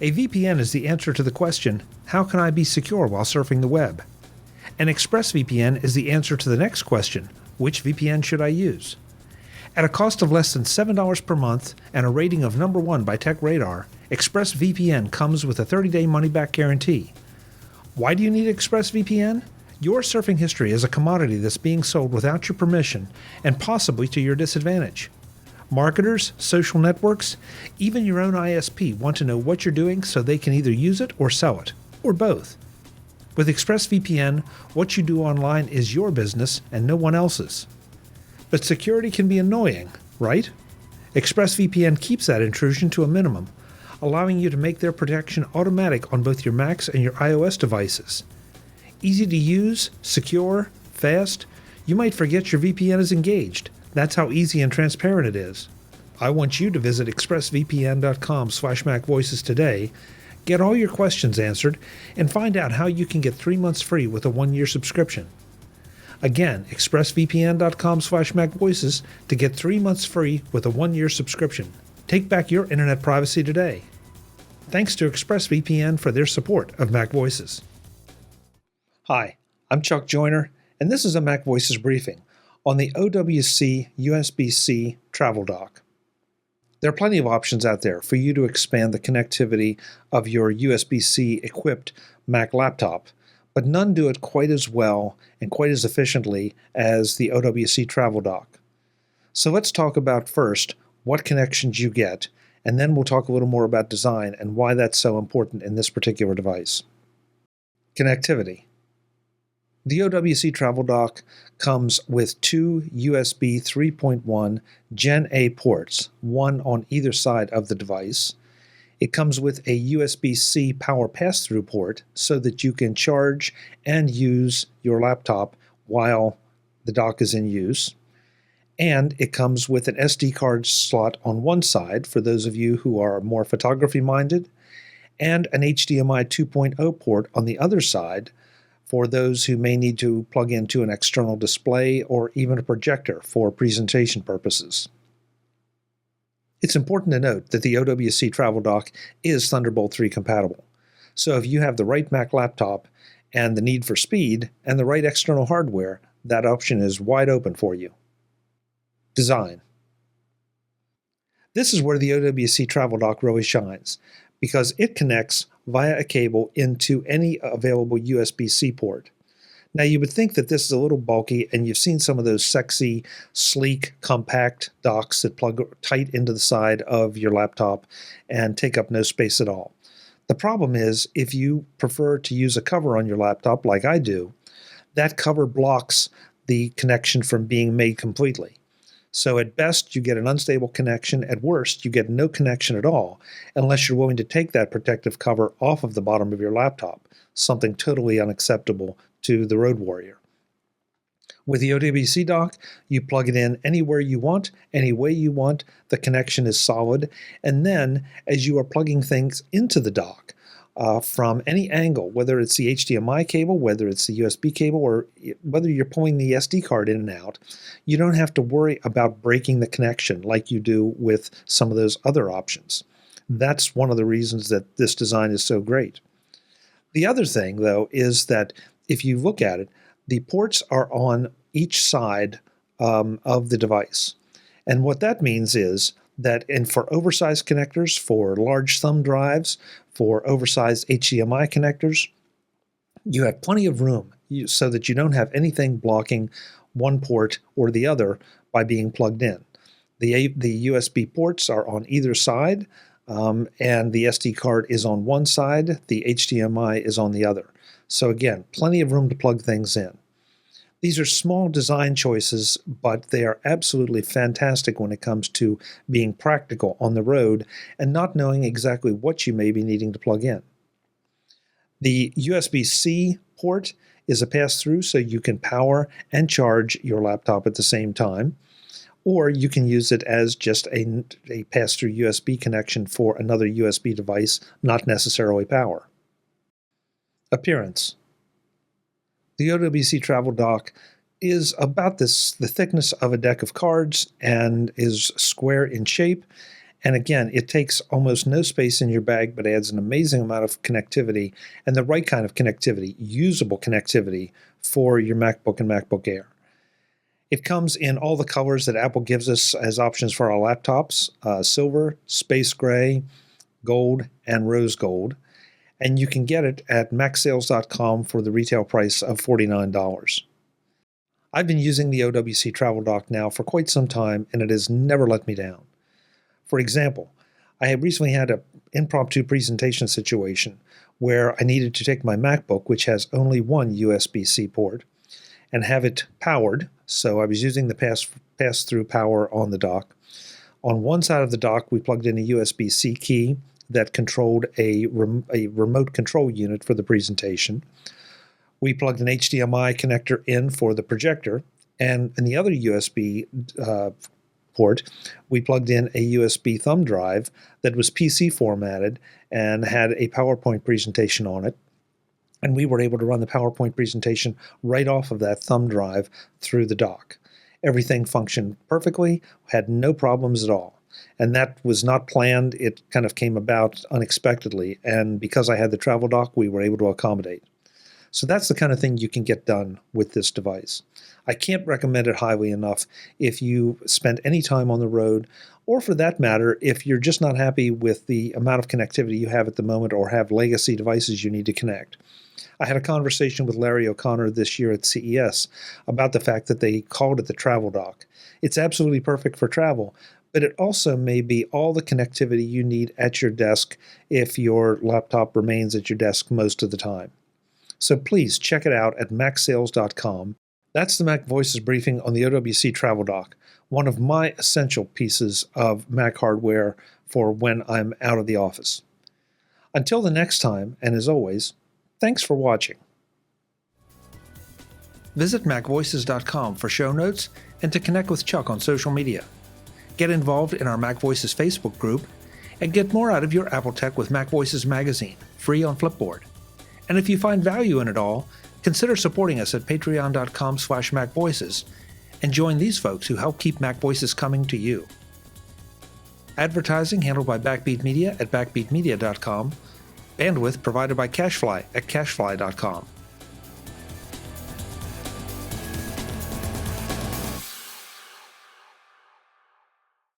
A VPN is the answer to the question, how can I be secure while surfing the web? An ExpressVPN is the answer to the next question, which VPN should I use? At a cost of less than $7 per month and a rating of number 1 by TechRadar, ExpressVPN comes with a 30-day money-back guarantee. Why do you need ExpressVPN? Your surfing history is a commodity that's being sold without your permission and possibly to your disadvantage. Marketers, social networks, even your own ISP want to know what you're doing so they can either use it or sell it, or both. With ExpressVPN, what you do online is your business and no one else's. But security can be annoying, right? ExpressVPN keeps that intrusion to a minimum, allowing you to make their protection automatic on both your Macs and your iOS devices. Easy to use, secure, fast. You might forget your VPN is engaged. That's how easy and transparent it is. I want you to visit expressvpn.com/MacVoices today, get all your questions answered, and find out how you can get 3 months free with a 1-year subscription. Again, expressvpn.com/MacVoices to get 3 months free with a 1-year subscription. Take back your internet privacy today. Thanks to ExpressVPN for their support of MacVoices. Hi, I'm Chuck Joyner, and this is a MacVoices Briefing on the OWC USB-C travel dock. There are plenty of options out there for you to expand the connectivity of your USB-C equipped Mac laptop, but none do it quite as well and quite as efficiently as the OWC travel dock. So let's talk about first what connections you get, and then we'll talk a little more about design and why that's so important in this particular device. Connectivity. The OWC travel dock comes with 2 USB 3.1 Gen A ports, one on either side of the device. It comes with a USB-C power pass-through port so that you can charge and use your laptop while the dock is in use. And it comes with an SD card slot on one side for those of you who are more photography-minded, and an HDMI 2.0 port on the other side for those who may need to plug into an external display or even a projector for presentation purposes. It's important to note that the OWC travel dock is Thunderbolt 3 compatible. So if you have the right Mac laptop and the need for speed and the right external hardware, that option is wide open for you. Design. This is where the OWC travel dock really shines, because it connects via a cable into any available USB-C port. Now you would think that this is a little bulky, and you've seen some of those sexy, sleek, compact docks that plug tight into the side of your laptop and take up no space at all. The problem is, if you prefer to use a cover on your laptop like I do, that cover blocks the connection from being made completely. So at best, you get an unstable connection. At worst, you get no connection at all, unless you're willing to take that protective cover off of the bottom of your laptop, something totally unacceptable to the road warrior. With the OWC dock, you plug it in anywhere you want, any way you want, the connection is solid, and then as you are plugging things into the dock, from any angle, whether it's the HDMI cable, whether it's the USB cable, or whether you're pulling the SD card in and out, you don't have to worry about breaking the connection like you do with some of those other options. That's one of the reasons that this design is so great. The other thing, though, is that if you look at it, the ports are on each side of the device. And what that means is that, and for oversized connectors, for large thumb drives, for oversized HDMI connectors, you have plenty of room so that you don't have anything blocking one port or the other by being plugged in. The USB ports are on either side, and the SD card is on one side, the HDMI is on the other. So again, plenty of room to plug things in. These are small design choices, but they are absolutely fantastic when it comes to being practical on the road and not knowing exactly what you may be needing to plug in. The USB-C port is a pass-through, so you can power and charge your laptop at the same time, or you can use it as just a pass-through USB connection for another USB device, not necessarily power. Appearance. The OWC travel dock is about the thickness of a deck of cards and is square in shape And again, it takes almost no space in your bag, but adds an amazing amount of connectivity and the right kind of connectivity, usable connectivity for your MacBook and MacBook Air. It comes in all the colors that Apple gives us as options for our laptops, silver, space gray, gold, and rose gold. And you can get it at macsales.com for the retail price of $49. I've been using the OWC Travel Dock now for quite some time, and it has never let me down. For example, I had recently had an impromptu presentation situation where I needed to take my MacBook, which has only one USB-C port, and have it powered. So I was using the pass-through power on the dock. On one side of the dock, we plugged in a USB-C key that controlled a remote control unit for the presentation. We plugged an HDMI connector in for the projector, and in the other USB port, we plugged in a USB thumb drive that was PC formatted and had a PowerPoint presentation on it. And we were able to run the PowerPoint presentation right off of that thumb drive through the dock. Everything functioned perfectly, had no problems at all. And that was not planned. It kind of came about unexpectedly. And because I had the travel dock, we were able to accommodate. So that's the kind of thing you can get done with this device. I can't recommend it highly enough if you spend any time on the road, or for that matter, if you're just not happy with the amount of connectivity you have at the moment or have legacy devices you need to connect. I had a conversation with Larry O'Connor this year at CES about the fact that they called it the travel dock. It's absolutely perfect for travel, but it also may be all the connectivity you need at your desk if your laptop remains at your desk most of the time. So please check it out at macsales.com. That's the MacVoices briefing on the OWC Travel Dock, one of my essential pieces of Mac hardware for when I'm out of the office. Until the next time, and as always, thanks for watching. Visit MacVoices.com for show notes and to connect with Chuck on social media. Get involved in our MacVoices Facebook group and get more out of your Apple Tech with MacVoices Magazine, free on Flipboard. And if you find value in it all, consider supporting us at patreon.com/MacVoices and join these folks who help keep MacVoices coming to you. Advertising handled by Backbeat Media at backbeatmedia.com. Bandwidth provided by CacheFly at cachefly.com.